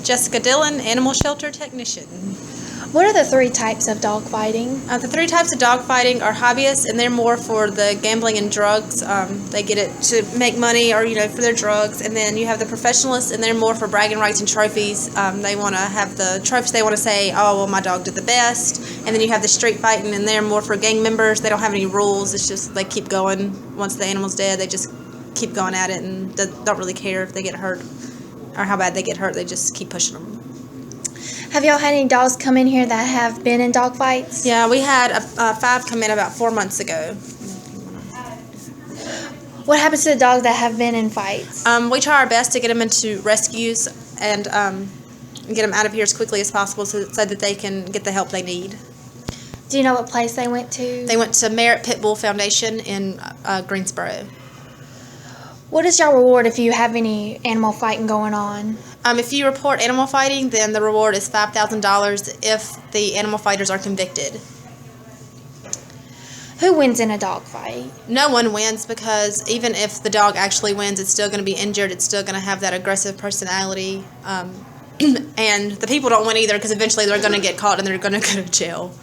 Jessica Dillon, Animal Shelter Technician. What are the 3 types of dog fighting? The 3 types of dog fighting are hobbyists, and they're more for the gambling and drugs. They get it to make money or, for their drugs. And then you have the professionalists, and they're more for bragging rights and trophies. They want to have the trophies. They want to say, oh, well, my dog did the best. And then you have the street fighting, and they're more for gang members. They don't have any rules. It's just they keep going. Once the animal's dead, they just keep going at it and don't really care if they get hurt or how bad they get hurt. They just keep pushing them. Have y'all had any dogs come in here that have been in dog fights? Yeah, we had 5 come in about 4 months ago. What happens to the dogs that have been in fights? We try our best to get them into rescues and get them out of here as quickly as possible so that they can get the help they need. Do you know what place they went to? They went to Merritt Pit Bull Foundation in Greensboro. What is your reward if you have any animal fighting going on? If you report animal fighting, then the reward is $5,000 if the animal fighters are convicted. Who wins in a dog fight? No one wins, because even if the dog actually wins, it's still going to be injured. It's still going to have that aggressive personality. And the people don't win either, because eventually they're going to get caught and they're going to go to jail.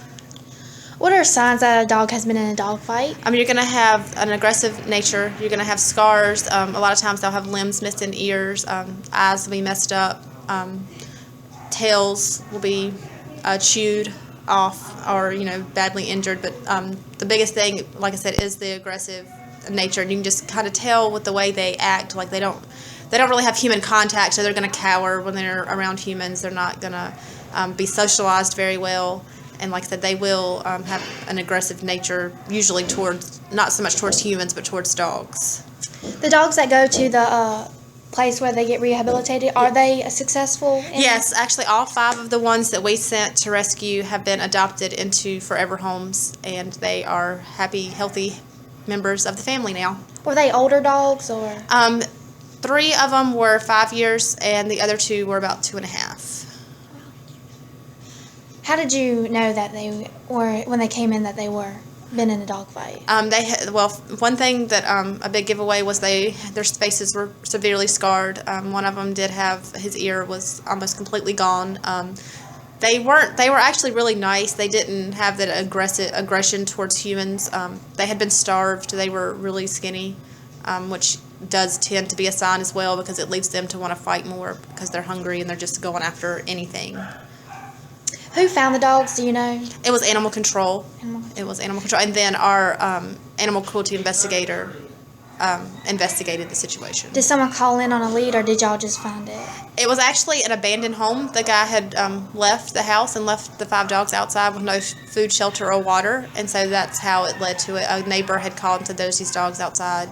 What are signs that a dog has been in a dog fight? You're going to have an aggressive nature. You're going to have scars. A lot of times they'll have limbs missing, ears, eyes will be messed up, tails will be chewed off or, badly injured. But the biggest thing, like I said, is the aggressive nature. And you can just kind of tell with the way they act. Like they don't really have human contact, so they're going to cower when they're around humans. They're not going to be socialized very well. And like I said, they will have an aggressive nature, usually towards, not so much towards humans, but towards dogs. The dogs that go to the place where they get rehabilitated, are they successful? Yes, actually all 5 of the ones that we sent to rescue have been adopted into forever homes, and they are happy, healthy members of the family now. Were they older dogs or? 3 of them were 5 years, and the other 2 were about 2.5. How did you know that they were, when they came in, that they were been in a dog fight? One thing that a big giveaway was their faces were severely scarred. One of them did have, his ear was almost completely gone. They were actually really nice. They didn't have that aggression towards humans. They had been starved. They were really skinny, which does tend to be a sign as well, because it leads them to want to fight more because they're hungry and they're just going after anything. Who found the dogs, do you know? It was animal control. It was animal control. And then our animal cruelty investigator investigated the situation. Did someone call in on a lead, or did y'all just find it? It was actually an abandoned home. The guy had left the house and left the 5 dogs outside with no food, shelter, or water. And so that's how it led to it. A neighbor had called and said, "There's these dogs outside.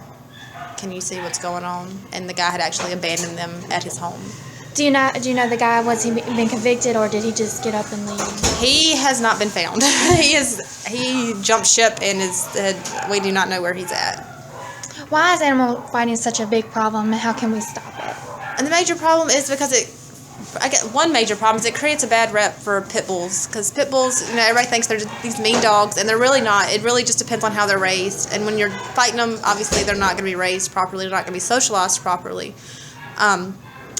Can you see what's going on?" And the guy had actually abandoned them at his home. Do you know the guy? Was he been convicted, or did he just get up and leave? He has not been found. He jumped ship and we do not know where he's at. Why is animal fighting such a big problem, and how can we stop it? And the major problem is because one major problem is it creates a bad rep for pit bulls, because pit bulls, everybody thinks they're just these mean dogs, and they're really not. It really just depends on how they're raised. And when you're fighting them, obviously they're not going to be raised properly. They're not going to be socialized properly.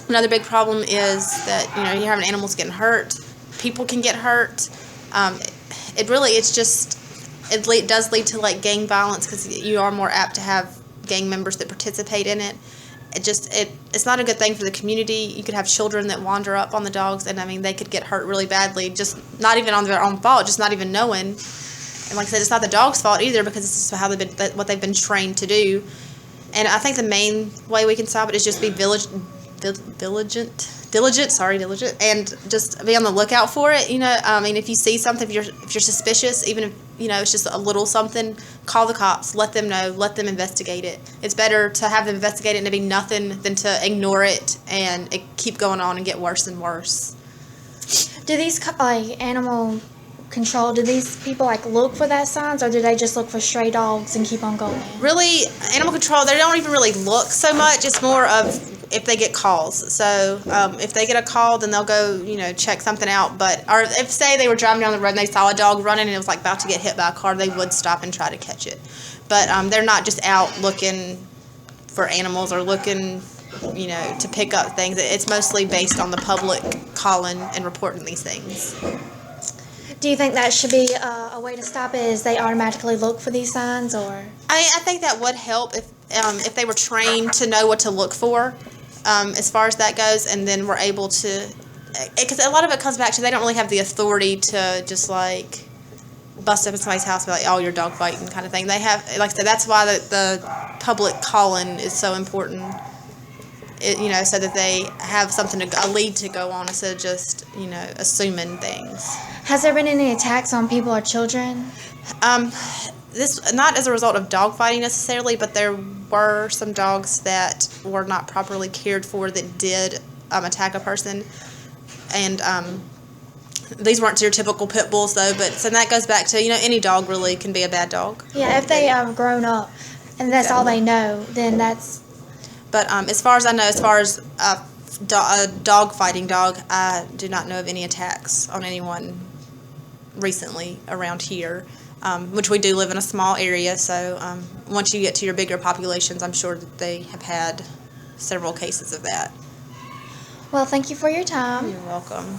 Another big problem is that, you're having animals getting hurt. People can get hurt. It does lead to gang violence, because you are more apt to have gang members that participate in it. It's not a good thing for the community. You could have children that wander up on the dogs, and they could get hurt really badly, just not even on their own fault, just not even knowing. And like I said, it's not the dog's fault either, because it's just what they've been trained to do. And I think the main way we can stop it is just be diligent, and just be on the lookout for it. If you see something, if you're suspicious, even if it's just a little something, call the cops, let them know, let them investigate it. It's better to have them investigate it and to be nothing than to ignore it and it keep going on and get worse and worse. Do these animal control, do these people look for that signs, or do they just look for stray dogs and keep on going? Really, animal control, they don't even really look so much. It's more of if they get calls. So if they get a call, then they'll go, check something out. Or if, say, they were driving down the road and they saw a dog running and it was about to get hit by a car, they would stop and try to catch it. But they're not just out looking for animals or looking to pick up things. It's mostly based on the public calling and reporting these things. Do you think that should be a way to stop it? Is they automatically look for these signs, or? I think that would help if they were trained to know what to look for, as far as that goes, and then we're able to, because a lot of it comes back to they don't really have the authority to just like bust up in somebody's house and be like, oh, you're dog fighting kind of thing. They have, like I said, that's why the public calling is so important. So that they have a lead to go on instead of just assuming things. Has there been any attacks on people or children? This not as a result of dog fighting necessarily, but there were some dogs that were not properly cared for that did attack a person, and these weren't your typical pit bulls though. But so that goes back to any dog really can be a bad dog. Yeah, if they have grown up and that's all they know, then that's. But as far as I know, as far as a dog fighting dog, I do not know of any attacks on anyone recently around here, which we do live in a small area, so once you get to your bigger populations, I'm sure that they have had several cases of that. Well, thank you for your time. You're welcome.